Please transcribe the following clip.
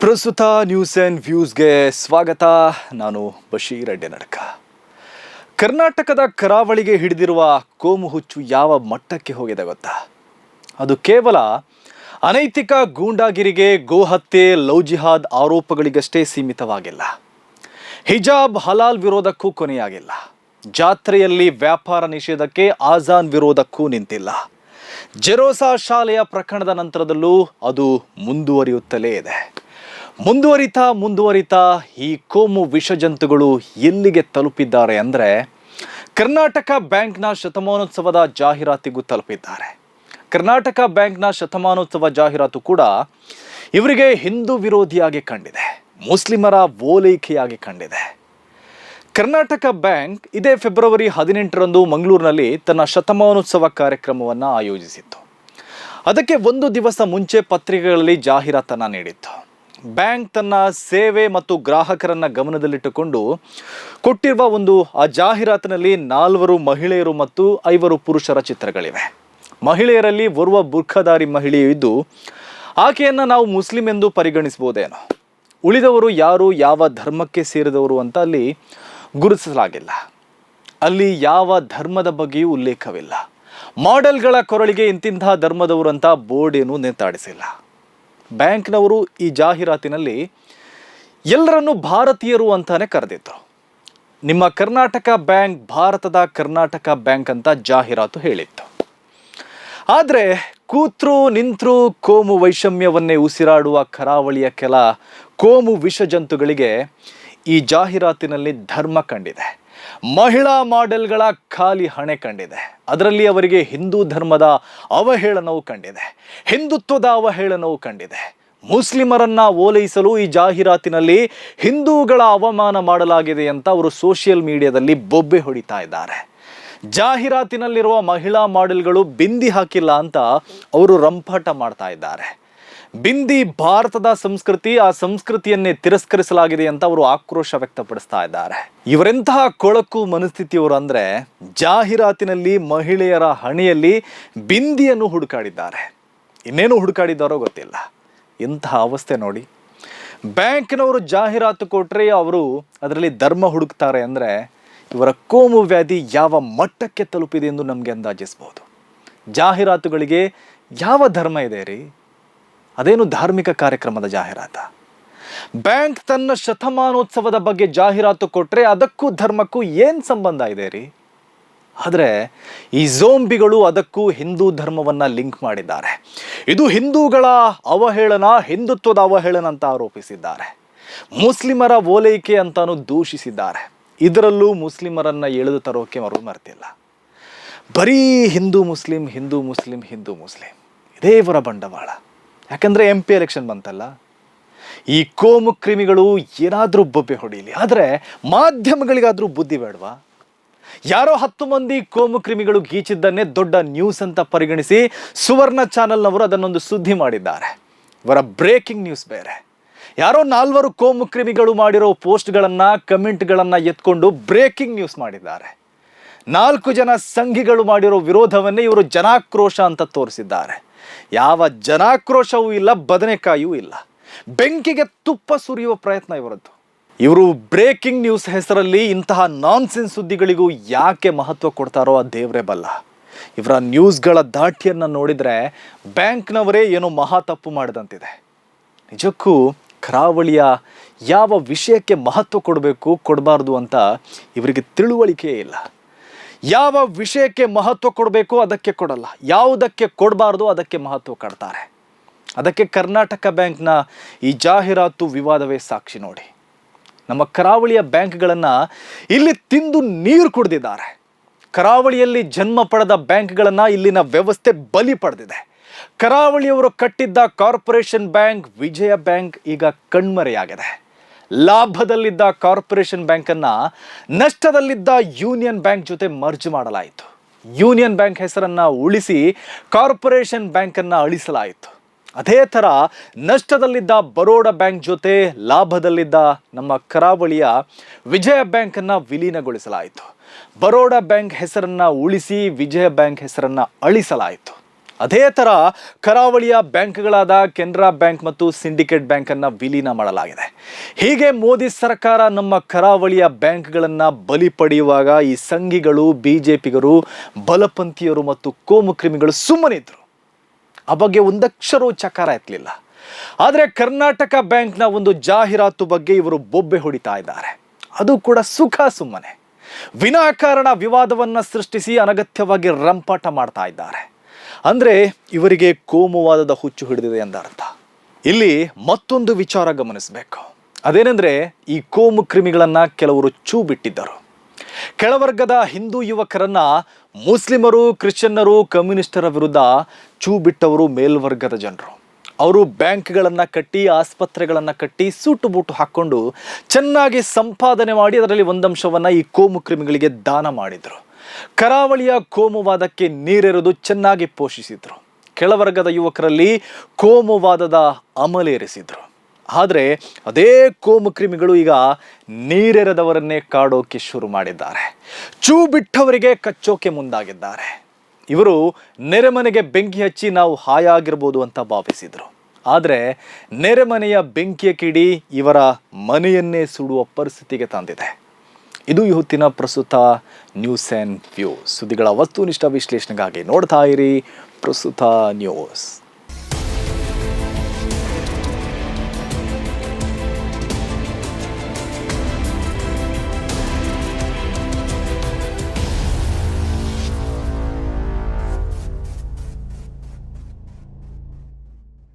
ಪ್ರಸ್ತುತ news and ವ್ಯೂಸ್ಗೆ ಸ್ವಾಗತ. ನಾನು ಬಶೀರ್ ಅಡ್ಡೆನಡ್ಕ. ಕರ್ನಾಟಕದ ಕರಾವಳಿಗೆ ಹಿಡಿದಿರುವ ಕೋಮು ಹುಚ್ಚು ಯಾವ ಮಟ್ಟಕ್ಕೆ ಹೋಗಿದೆ ಗೊತ್ತಾ? ಅದು ಕೇವಲ ಅನೈತಿಕ ಗೂಂಡಾಗಿರಿಗೆ, ಗೋಹತ್ಯೆ, ಲವ್ ಜಿಹಾದ್ ಆರೋಪಗಳಿಗಷ್ಟೇ ಸೀಮಿತವಾಗಿಲ್ಲ. ಹಿಜಾಬ್ ಹಲಾಲ್ ವಿರೋಧಕ್ಕೂ ಕೊನೆಯಾಗಿಲ್ಲ. ಜಾತ್ರೆಯಲ್ಲಿ ವ್ಯಾಪಾರ ನಿಷೇಧಕ್ಕೆ ಆಜಾನ್ ವಿರೋಧಕ್ಕೂ ನಿಂತಿಲ್ಲ. ಜೆರೋಸಾ ಶಾಲೆಯ ಪ್ರಕರಣದ ನಂತರದಲ್ಲೂ ಅದು ಮುಂದುವರಿಯುತ್ತಲೇ ಇದೆ. ಮುಂದುವರಿತಾ ಈ ಕೋಮು ವಿಷಜಂತುಗಳು ಎಲ್ಲಿಗೆ ತಲುಪಿದ್ದಾರೆ ಅಂದರೆ ಕರ್ನಾಟಕ ಬ್ಯಾಂಕ್ನ ಶತಮಾನೋತ್ಸವದ ಜಾಹೀರಾತಿಗೂ ತಲುಪಿದ್ದಾರೆ. ಕರ್ನಾಟಕ ಬ್ಯಾಂಕ್ನ ಶತಮಾನೋತ್ಸವ ಜಾಹೀರಾತು ಕೂಡ ಇವರಿಗೆ ಹಿಂದೂ ವಿರೋಧಿಯಾಗಿ ಕಂಡಿದೆ, ಮುಸ್ಲಿಮರ ಓಲೈಕೆಯಾಗಿ ಕಂಡಿದೆ. ಕರ್ನಾಟಕ ಬ್ಯಾಂಕ್ ಇದೇ ಫೆಬ್ರವರಿ 18ರಂದು ಮಂಗಳೂರಿನಲ್ಲಿ ತನ್ನ ಶತಮಾನೋತ್ಸವ ಕಾರ್ಯಕ್ರಮವನ್ನು ಆಯೋಜಿಸಿತ್ತು. ಅದಕ್ಕೆ ಒಂದು ದಿವಸ ಮುಂಚೆ ಪತ್ರಿಕೆಗಳಲ್ಲಿ ಜಾಹೀರಾತನ್ನು ನೀಡಿತ್ತು. ಬ್ಯಾಂಕ್ ತನ್ನ ಸೇವೆ ಮತ್ತು ಗ್ರಾಹಕರನ್ನು ಗಮನದಲ್ಲಿಟ್ಟುಕೊಂಡು ಕೊಟ್ಟಿರುವ ಆ ಜಾಹೀರಾತಿನಲ್ಲಿ 4 ಮಹಿಳೆಯರು ಮತ್ತು 5 ಪುರುಷರ ಚಿತ್ರಗಳಿವೆ. ಮಹಿಳೆಯರಲ್ಲಿ ಓರ್ವ ಬುರ್ಖಾಧಾರಿ ಮಹಿಳೆಯು ಇದ್ದು ಆಕೆಯನ್ನು ನಾವು ಮುಸ್ಲಿಂ ಎಂದು ಪರಿಗಣಿಸಬಹುದೇನೋ. ಉಳಿದವರು ಯಾರು, ಯಾವ ಧರ್ಮಕ್ಕೆ ಸೇರಿದವರು ಅಂತ ಅಲ್ಲಿ ಗುರುತಿಸಲಾಗಿಲ್ಲ. ಅಲ್ಲಿ ಯಾವ ಧರ್ಮದ ಬಗ್ಗೆಯೂ ಉಲ್ಲೇಖವಿಲ್ಲ. ಮಾಡೆಲ್ಗಳ ಕೊರಳಿಗೆ ಇಂತಿಂಥ ಧರ್ಮದವರು ಅಂತ ಬೋರ್ಡ್ ಏನು ನೇತಾಡಿಸಿಲ್ಲ. ಬ್ಯಾಂಕ್ನವರು ಈ ಜಾಹೀರಾತಿನಲ್ಲಿ ಎಲ್ಲರನ್ನೂ ಭಾರತೀಯರು ಅಂತಾನೆ ಕರೆದಿದ್ರು. ನಿಮ್ಮ ಕರ್ನಾಟಕ ಬ್ಯಾಂಕ್ ಭಾರತದ ಕರ್ನಾಟಕ ಬ್ಯಾಂಕ್ ಅಂತ ಜಾಹೀರಾತು ಹೇಳಿತ್ತು. ಆದರೆ ಕೂತ್ರು ನಿಂತರೂ ಕೋಮು ವೈಷಮ್ಯವನ್ನೇ ಉಸಿರಾಡುವ ಕರಾವಳಿಯ ಕೆಲ ಕೋಮು ವಿಷಜಂತುಗಳಿಗೆ ಈ ಜಾಹೀರಾತಿನಲ್ಲಿ ಧರ್ಮ ಕಂಡಿದೆ. ಮಹಿಳಾ ಮಾಡೆಲ್ಗಳ ಖಾಲಿ ಹಣೆ ಕಂಡಿದೆ. ಅದರಲ್ಲಿ ಅವರಿಗೆ ಹಿಂದೂ ಧರ್ಮದ ಅವಹೇಳನವು ಕಂಡಿದೆ, ಹಿಂದುತ್ವದ ಅವಹೇಳನವು ಕಂಡಿದೆ. ಮುಸ್ಲಿಮರನ್ನ ಓಲೈಸಲು ಈ ಜಾಹೀರಾತಿನಲ್ಲಿ ಹಿಂದೂಗಳ ಅವಮಾನ ಮಾಡಲಾಗಿದೆ ಅಂತ ಅವರು ಸೋಷಿಯಲ್ ಮೀಡಿಯಾದಲ್ಲಿ ಬೊಬ್ಬೆ ಹೊಡಿತಾ ಇದ್ದಾರೆ. ಜಾಹೀರಾತಿನಲ್ಲಿರುವ ಮಹಿಳಾ ಮಾಡೆಲ್ಗಳು ಬಿಂದಿ ಹಾಕಿಲ್ಲ ಅಂತ ಅವರು ರಂಪಾಟ ಮಾಡ್ತಾ ಇದ್ದಾರೆ. ಬಿಂದಿ ಭಾರತದ ಸಂಸ್ಕೃತಿ, ಆ ಸಂಸ್ಕೃತಿಯನ್ನೇ ತಿರಸ್ಕರಿಸಲಾಗಿದೆ ಅಂತ ಅವರು ಆಕ್ರೋಶ ವ್ಯಕ್ತಪಡಿಸ್ತಾ ಇದ್ದಾರೆ. ಇವರೆಂತಹ ಕೊಳಕು ಮನಸ್ಥಿತಿಯವರು ಅಂದರೆ ಜಾಹೀರಾತಿನಲ್ಲಿ ಮಹಿಳೆಯರ ಹಣೆಯಲ್ಲಿ ಬಿಂದಿಯನ್ನು ಹುಡುಕಾಡಿದ್ದಾರೆ. ಇನ್ನೇನು ಹುಡುಕಾಡಿದ್ದಾರೋ ಗೊತ್ತಿಲ್ಲ. ಇಂತಹ ಅವಸ್ಥೆ ನೋಡಿ. ಬ್ಯಾಂಕ್ನವರು ಜಾಹೀರಾತು ಕೊಟ್ಟರೆ ಅವರು ಅದರಲ್ಲಿ ಧರ್ಮ ಹುಡುಕ್ತಾರೆ ಅಂದರೆ ಇವರ ಕೋಮು ವ್ಯಾಧಿ ಯಾವ ಮಟ್ಟಕ್ಕೆ ತಲುಪಿದೆ ಎಂದು ನಮಗೆ ಅಂದಾಜಿಸಬಹುದು. ಜಾಹೀರಾತುಗಳಿಗೆ ಯಾವ ಧರ್ಮ ಇದೆ ರೀ? ಅದೇನು ಧಾರ್ಮಿಕ ಕಾರ್ಯಕ್ರಮದ ಜಾಹೀರಾತ? ಬ್ಯಾಂಕ್ ತನ್ನ ಶತಮಾನೋತ್ಸವದ ಬಗ್ಗೆ ಜಾಹೀರಾತು ಕೊಟ್ಟರೆ ಅದಕ್ಕೂ ಧರ್ಮಕ್ಕೂ ಏನು ಸಂಬಂಧ ಇದೆ ರೀ? ಆದರೆ ಈ ಝೋಂಬಿಗಳು ಅದಕ್ಕೂ ಹಿಂದೂ ಧರ್ಮವನ್ನು ಲಿಂಕ್ ಮಾಡಿದ್ದಾರೆ. ಇದು ಹಿಂದೂಗಳ ಅವಹೇಳನ, ಹಿಂದುತ್ವದ ಅವಹೇಳನ ಅಂತ ಆರೋಪಿಸಿದ್ದಾರೆ. ಮುಸ್ಲಿಮರ ಓಲೈಕೆ ಅಂತಾನು ದೂಷಿಸಿದ್ದಾರೆ. ಇದರಲ್ಲೂ ಮುಸ್ಲಿಮರನ್ನು ಎಳೆದು ತರೋಕೆ ಮರ್ತಿಲ್ಲ. ಬರೀ ಹಿಂದೂ ಮುಸ್ಲಿಂ ಇದೇ ಇವರ ಬಂಡವಾಳ. ಯಾಕಂದರೆ MP ಎಲೆಕ್ಷನ್ ಬಂತಲ್ಲ, ಈ ಕೋಮು ಕ್ರಿಮಿಗಳು ಏನಾದರೂ ಬೊಬ್ಬೆ ಹೊಡೀಲಿ, ಆದರೆ ಮಾಧ್ಯಮಗಳಿಗಾದರೂ ಬುದ್ಧಿ ಬೇಡವಾ? ಯಾರೋ 10 ಮಂದಿ ಕೋಮು ಕ್ರಿಮಿಗಳು ಗೀಚಿದ್ದನ್ನೇ ದೊಡ್ಡ ನ್ಯೂಸ್ ಅಂತ ಪರಿಗಣಿಸಿ ಸುವರ್ಣ ಚಾನೆಲ್ನವರು ಅದನ್ನೊಂದು ಸುದ್ದಿ ಮಾಡಿದ್ದಾರೆ. ಇವರ ಬ್ರೇಕಿಂಗ್ ನ್ಯೂಸ್ ಬೇರೆ. ಯಾರೋ 4 ಕೋಮು ಕ್ರಿಮಿಗಳು ಮಾಡಿರೋ ಪೋಸ್ಟ್ಗಳನ್ನು, ಕಮೆಂಟ್ಗಳನ್ನು ಎತ್ಕೊಂಡು ಬ್ರೇಕಿಂಗ್ ನ್ಯೂಸ್ ಮಾಡಿದ್ದಾರೆ. 4 ಜನ ಸಂಘಿಗಳು ಮಾಡಿರೋ ವಿರೋಧವನ್ನೇ ಇವರು ಜನಾಕ್ರೋಶ ಅಂತ ತೋರಿಸಿದ್ದಾರೆ. ಯಾವ ಜನಾಕ್ರೋಶವೂ ಇಲ್ಲ, ಬದನೆಕಾಯಿಯೂ ಇಲ್ಲ. ಬೆಂಕಿಗೆ ತುಪ್ಪ ಸುರಿಯುವ ಪ್ರಯತ್ನ ಇವರದ್ದು. ಇವರು ಬ್ರೇಕಿಂಗ್ ನ್ಯೂಸ್ ಹೆಸರಲ್ಲಿ ಇಂತಹ ನಾನ್ಸೆನ್ಸ್ ಸುದ್ದಿಗಳಿಗೂ ಯಾಕೆ ಮಹತ್ವ ಕೊಡ್ತಾರೋ ಆ ದೇವರೇ ಬಲ್ಲ. ಇವರ ನ್ಯೂಸ್ಗಳ ದಾಟಿಯನ್ನು ನೋಡಿದರೆ ಬ್ಯಾಂಕ್ನವರೇ ಏನೋ ಮಹಾ ತಪ್ಪು ಮಾಡಿದಂತಿದೆ. ನಿಜಕ್ಕೂ ಕರಾವಳಿಯ ಯಾವ ವಿಷಯಕ್ಕೆ ಮಹತ್ವ ಕೊಡಬೇಕು, ಕೊಡಬಾರ್ದು ಅಂತ ಇವರಿಗೆ ತಿಳುವಳಿಕೆಯೇ ಇಲ್ಲ. ಯಾವ ವಿಷಯಕ್ಕೆ ಮಹತ್ವ ಕೊಡಬೇಕು ಅದಕ್ಕೆ ಕೊಡಲ್ಲ, ಯಾವುದಕ್ಕೆ ಕೊಡಬಾರ್ದು ಅದಕ್ಕೆ ಮಹತ್ವ ಕೊಡ್ತಾರೆ. ಅದಕ್ಕೆ ಕರ್ನಾಟಕ ಬ್ಯಾಂಕ್ನ ಈ ಜಾಹೀರಾತು ವಿವಾದವೇ ಸಾಕ್ಷಿ ನೋಡಿ. ನಮ್ಮ ಕರಾವಳಿಯ ಬ್ಯಾಂಕ್ಗಳನ್ನು ಇಲ್ಲಿ ತಿಂದು ನೀರು ಕುಡಿದಿದ್ದಾರೆ. ಕರಾವಳಿಯಲ್ಲಿ ಜನ್ಮ ಪಡೆದ ಬ್ಯಾಂಕ್ಗಳನ್ನು ಇಲ್ಲಿನ ವ್ಯವಸ್ಥೆ ಬಲಿ ಪಡೆದಿದೆ. ಕರಾವಳಿಯವರು ಕಟ್ಟಿದ್ದ ಕಾರ್ಪೊರೇಷನ್ ಬ್ಯಾಂಕ್ ವಿಜಯ ಬ್ಯಾಂಕ್ ಈಗ ಕಣ್ಮರೆಯಾಗಿದೆ. ಲಾಭದಲ್ಲಿದ್ದ ಕಾರ್ಪೊರೇಷನ್ ಬ್ಯಾಂಕನ್ನು ನಷ್ಟದಲ್ಲಿದ್ದ ಯೂನಿಯನ್ ಬ್ಯಾಂಕ್ ಜೊತೆ ಮರ್ಜ್ ಮಾಡಲಾಯಿತು. ಯೂನಿಯನ್ ಬ್ಯಾಂಕ್ ಹೆಸರನ್ನು ಉಳಿಸಿ ಕಾರ್ಪೊರೇಷನ್ ಬ್ಯಾಂಕನ್ನು ಅಳಿಸಲಾಯಿತು. ಅದೇ ಥರ ನಷ್ಟದಲ್ಲಿದ್ದ ಬರೋಡಾ ಬ್ಯಾಂಕ್ ಜೊತೆ ಲಾಭದಲ್ಲಿದ್ದ ನಮ್ಮ ಕರಾವಳಿಯ ವಿಜಯ ಬ್ಯಾಂಕನ್ನು ವಿಲೀನಗೊಳಿಸಲಾಯಿತು. ಬರೋಡಾ ಬ್ಯಾಂಕ್ ಹೆಸರನ್ನು ಉಳಿಸಿ ವಿಜಯ ಬ್ಯಾಂಕ್ ಹೆಸರನ್ನು ಅಳಿಸಲಾಯಿತು. ಅದೇ ಥರ ಕರಾವಳಿಯ ಬ್ಯಾಂಕ್ಗಳಾದ ಕೆನರಾ ಬ್ಯಾಂಕ್ ಮತ್ತು ಸಿಂಡಿಕೇಟ್ ಬ್ಯಾಂಕನ್ನು ವಿಲೀನ ಮಾಡಲಾಗಿದೆ. ಹೀಗೆ ಮೋದಿ ಸರ್ಕಾರ ನಮ್ಮ ಕರಾವಳಿಯ ಬ್ಯಾಂಕ್ಗಳನ್ನು ಬಲಿ ಪಡೆಯುವಾಗ ಈ ಸಂಘಿಗಳು, BJಪಿಗರು, ಬಲಪಂಥೀಯರು ಮತ್ತು ಕೋಮುಕ್ರಿಮಿಗಳು ಸುಮ್ಮನಿದ್ರು. ಆ ಬಗ್ಗೆ ಒಂದಕ್ಷರೂ ಚಕಾರ ಎತ್ತಲಿಲ್ಲ. ಆದರೆ ಕರ್ನಾಟಕ ಬ್ಯಾಂಕ್ನ ಒಂದು ಜಾಹೀರಾತು ಬಗ್ಗೆ ಇವರು ಬೊಬ್ಬೆ ಹೊಡಿತಾ ಇದ್ದಾರೆ. ಅದು ಕೂಡ ಸುಮ್ಮನೆ ವಿನಾಕಾರಣ ವಿವಾದವನ್ನು ಸೃಷ್ಟಿಸಿ ಅನಗತ್ಯವಾಗಿ ರಂಪಾಟ ಮಾಡ್ತಾ ಇದ್ದಾರೆ. ಅಂದರೆ ಇವರಿಗೆ ಕೋಮುವಾದದ ಹುಚ್ಚು ಹಿಡಿದಿದೆ ಎಂದರ್ಥ. ಇಲ್ಲಿ ಮತ್ತೊಂದು ವಿಚಾರ ಗಮನಿಸಬೇಕು. ಅದೇನೆಂದರೆ, ಈ ಕೋಮು ಕ್ರಿಮಿಗಳನ್ನು ಕೆಲವರು ಚೂ ಬಿಟ್ಟಿದ್ದರು. ಕೆಳವರ್ಗದ ಹಿಂದೂ ಯುವಕರನ್ನ ಮುಸ್ಲಿಮರು, ಕ್ರಿಶ್ಚಿಯನ್ನರು, ಕಮ್ಯುನಿಸ್ಟರ ವಿರುದ್ಧ ಚೂ ಬಿಟ್ಟವರು ಮೇಲ್ವರ್ಗದ ಜನರು. ಅವರು ಬ್ಯಾಂಕ್ಗಳನ್ನು ಕಟ್ಟಿ, ಆಸ್ಪತ್ರೆಗಳನ್ನು ಕಟ್ಟಿ, ಸೂಟು ಬೂಟು ಹಾಕ್ಕೊಂಡು ಚೆನ್ನಾಗಿ ಸಂಪಾದನೆ ಮಾಡಿ ಅದರಲ್ಲಿ ಒಂದಂಶವನ್ನು ಈ ಕೋಮು ಕ್ರಿಮಿಗಳಿಗೆ ದಾನ ಮಾಡಿದರು. ಕರಾವಳಿಯ ಕೋಮುವಾದಕ್ಕೆ ನೀರೆರೆದು ಚೆನ್ನಾಗಿ ಪೋಷಿಸಿದ್ರು. ಕೆಳವರ್ಗದ ಯುವಕರಲ್ಲಿ ಕೋಮುವಾದದ ಅಮಲೇರಿಸಿದ್ರು. ಆದರೆ ಅದೇ ಕೋಮು ಕ್ರಿಮಿಗಳು ಈಗ ನೀರೆರೆದವರನ್ನೇ ಕಾಡೋಕೆ ಶುರು ಮಾಡಿದ್ದಾರೆ. ಚೂ ಬಿಟ್ಟವರಿಗೆ ಕಚ್ಚೋಕೆ ಮುಂದಾಗಿದ್ದಾರೆ. ಇವರು ನೆರೆಮನೆಗೆ ಬೆಂಕಿ ಹಚ್ಚಿ ನಾವು ಹಾಯಾಗಿರ್ಬೋದು ಅಂತ ಭಾವಿಸಿದರು. ಆದರೆ ನೆರೆಮನೆಯ ಬೆಂಕಿಯ ಕಿಡಿ ಇವರ ಮನೆಯನ್ನೇ ಸುಡುವ ಪರಿಸ್ಥಿತಿಗೆ ತಂದಿದೆ. ಇದು ಇವತ್ತಿನ ಪ್ರಸ್ತುತ ನ್ಯೂಸ್ ಆ್ಯಂಡ್ ವ್ಯೂಸ್. ಸುದ್ದಿಗಳ ವಸ್ತುನಿಷ್ಠ ವಿಶ್ಲೇಷಣೆಗಾಗಿ ನೋಡ್ತಾ ಇರಿ ಪ್ರಸ್ತುತ ನ್ಯೂಸ್.